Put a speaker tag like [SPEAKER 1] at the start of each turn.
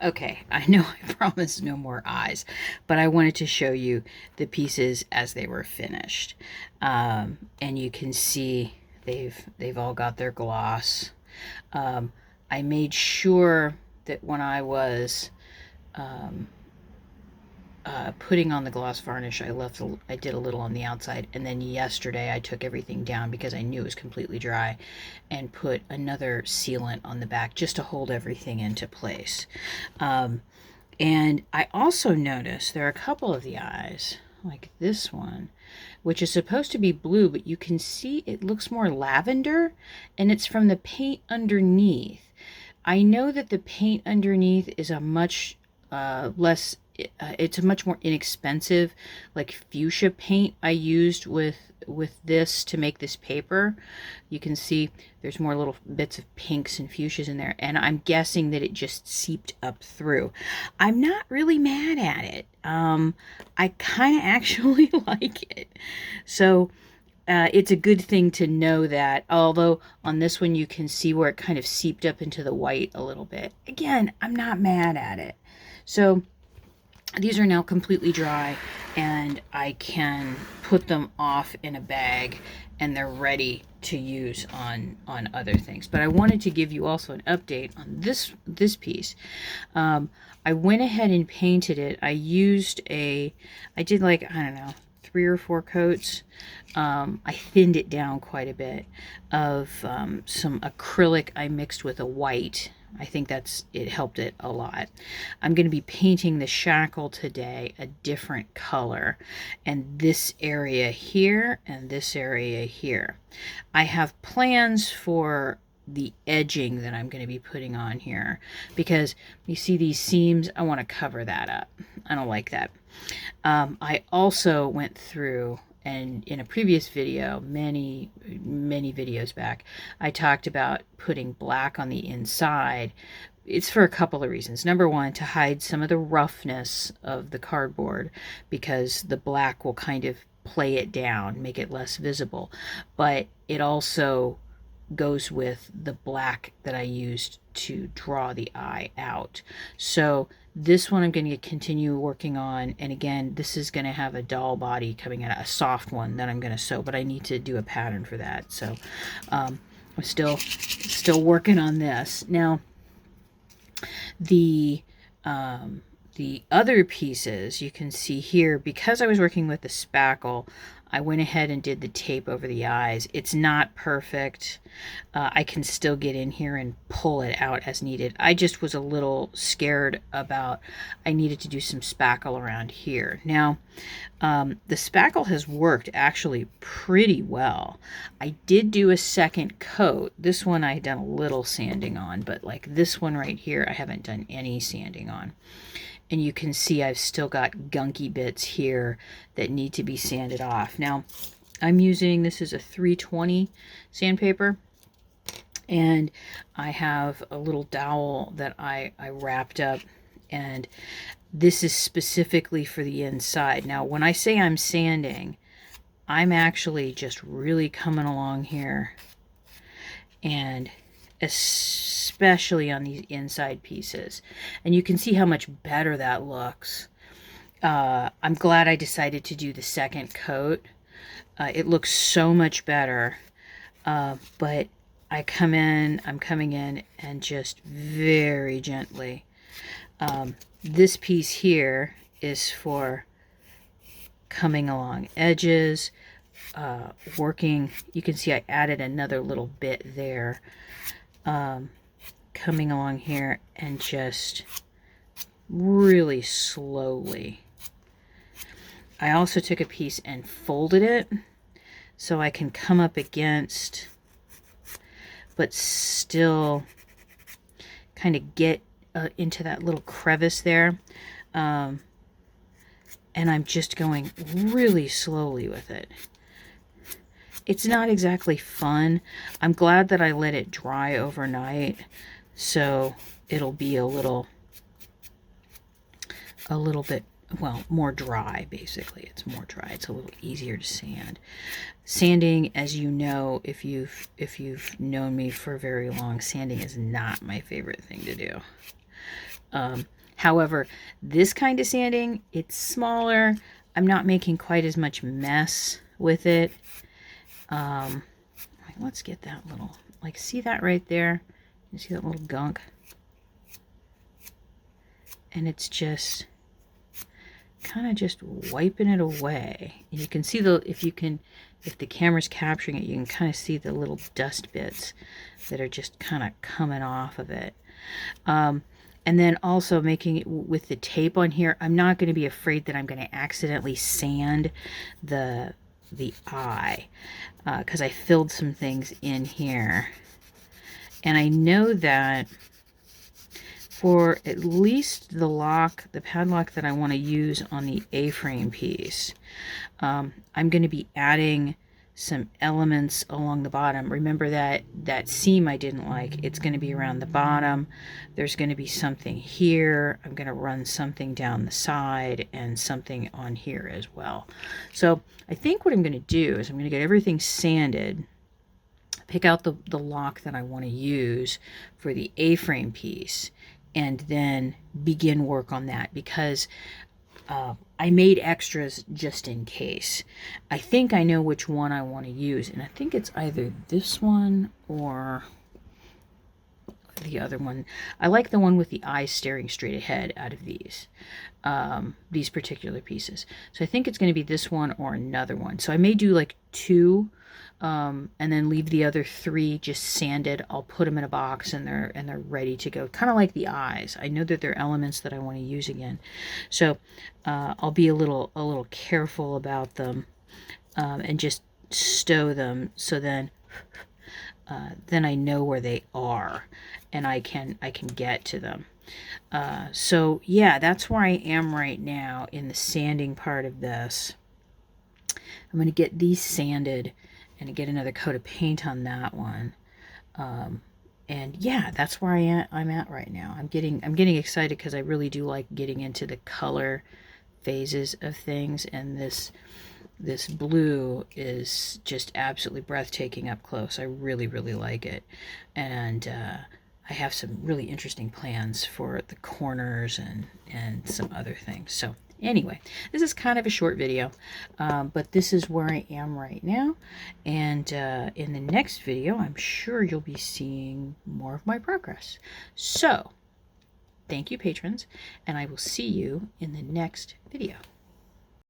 [SPEAKER 1] Okay, I know I promised no more eyes, but I wanted to show you the pieces as they were finished. And you can see they've all got their gloss. Um, I made sure that when I was um, putting on the gloss varnish, I did a little on the outside, and then yesterday I took everything down because I knew it was completely dry, and put another sealant on the back just to hold everything into place. And I also noticed there are a couple of the eyes, like this one, which is supposed to be blue, but you can see it looks more lavender, and it's from the paint underneath. I know that the paint underneath is a much less, it's a much more inexpensive, like fuchsia paint I used with this to make this paper. You can see there's more little bits of pinks and fuchsias in there, and I'm guessing that it just seeped up through. I'm not really mad at it. I kind of actually like it. So it's a good thing to know that, although on this one you can see where it kind of seeped up into the white a little bit. Again, I'm not mad at it. So these are now completely dry, and I can put them off in a bag, and they're ready to use on other things. But I wanted to give you also an update on this piece. I went ahead and painted it. I did like, I don't know, 3 or 4 coats. I thinned it down quite a bit of some acrylic I mixed with a white. I think it helped it a lot. I'm going to be painting the shackle today a different color, and this area here and this area here. I have plans for the edging that I'm going to be putting on here, because you see these seams, I want to cover that up. I don't like that. I also went through, and in a previous video, many videos back, I talked about putting black on the inside. It's for a couple of reasons. Number one, to hide some of the roughness of the cardboard, because the black will kind of play it down, make it less visible. But it also goes with the black that I used to draw the eye out. So this one I'm going to continue working on, and again, this is going to have a doll body coming out, a soft one that I'm going to sew, but I need to do a pattern for that. So I'm still working on this. Now the other pieces you can see here, because I was working with the spackle, I went ahead and did the tape over the eyes. It's not perfect. I can still get in here and pull it out as needed. I just was a little scared about, I needed to do some spackle around here. Now, the spackle has worked actually pretty well. I did do a second coat. This one I had done a little sanding on, but like this one right here, I haven't done any sanding on. And you can see I've still got gunky bits here that need to be sanded off. Now, I'm using, this is a 320 sandpaper, and I have a little dowel that I wrapped up, and this is specifically for the inside. Now, when I say I'm sanding, I'm actually just really coming along here, and especially on these inside pieces. And you can see how much better that looks. I'm glad I decided to do the second coat. It looks so much better. But I'm coming in and just very gently. This piece here is for coming along edges, working. You can see I added another little bit there. Coming along here and just really slowly. I also took a piece and folded it so I can come up against, but still kind of get into that little crevice there. And I'm just going really slowly with it. It's not exactly fun. I'm glad that I let it dry overnight, so it'll be a little bit, well, more dry, basically. It's more dry. It's a little easier to sand. Sanding, as you know, if you've known me for very long, sanding is not my favorite thing to do. However, this kind of sanding, it's smaller. I'm not making quite as much mess with it. Let's get that little, like, see that right there? You see that little gunk? And it's just kind of just wiping it away. And you can see if the camera's capturing it, you can kind of see the little dust bits that are just kind of coming off of it. And then also making it with the tape on here, I'm not going to be afraid that I'm going to accidentally sand the eye, because I filled some things in here. And I know that for at least the padlock that I want to use on the A-frame piece, I'm going to be adding some elements along the bottom. Remember that seam I didn't like, it's going to be around the bottom. There's going to be something here. I'm going to run something down the side and something on here as well. So I think what I'm going to do is I'm going to get everything sanded, pick out the lock that I want to use for the A-frame piece, and then begin work on that, because I made extras just in case. I think I know which one I want to use, and I think it's either this one or the other one. I like the one with the eyes staring straight ahead out of these particular pieces. So I think it's going to be this one or another one. So I may do like 2, and then leave the other 3 just sanded. I'll put them in a box and they're ready to go. Kind of like the eyes. I know that they're elements that I want to use again. So I'll be a little careful about them, and just stow them, so then I know where they are and I can get to them. So yeah, that's where I am right now in the sanding part of this. I'm going to get these sanded and get another coat of paint on that one. And yeah, that's where I'm at right now. I'm getting excited because I really do like getting into the color phases of things, and this blue is just absolutely breathtaking up close. I really like it, and I have some really interesting plans for the corners and some other things. So anyway, this is kind of a short video, but this is where I am right now, and in the next video I'm sure you'll be seeing more of my progress. So thank you, patrons, and I will see you in the next video.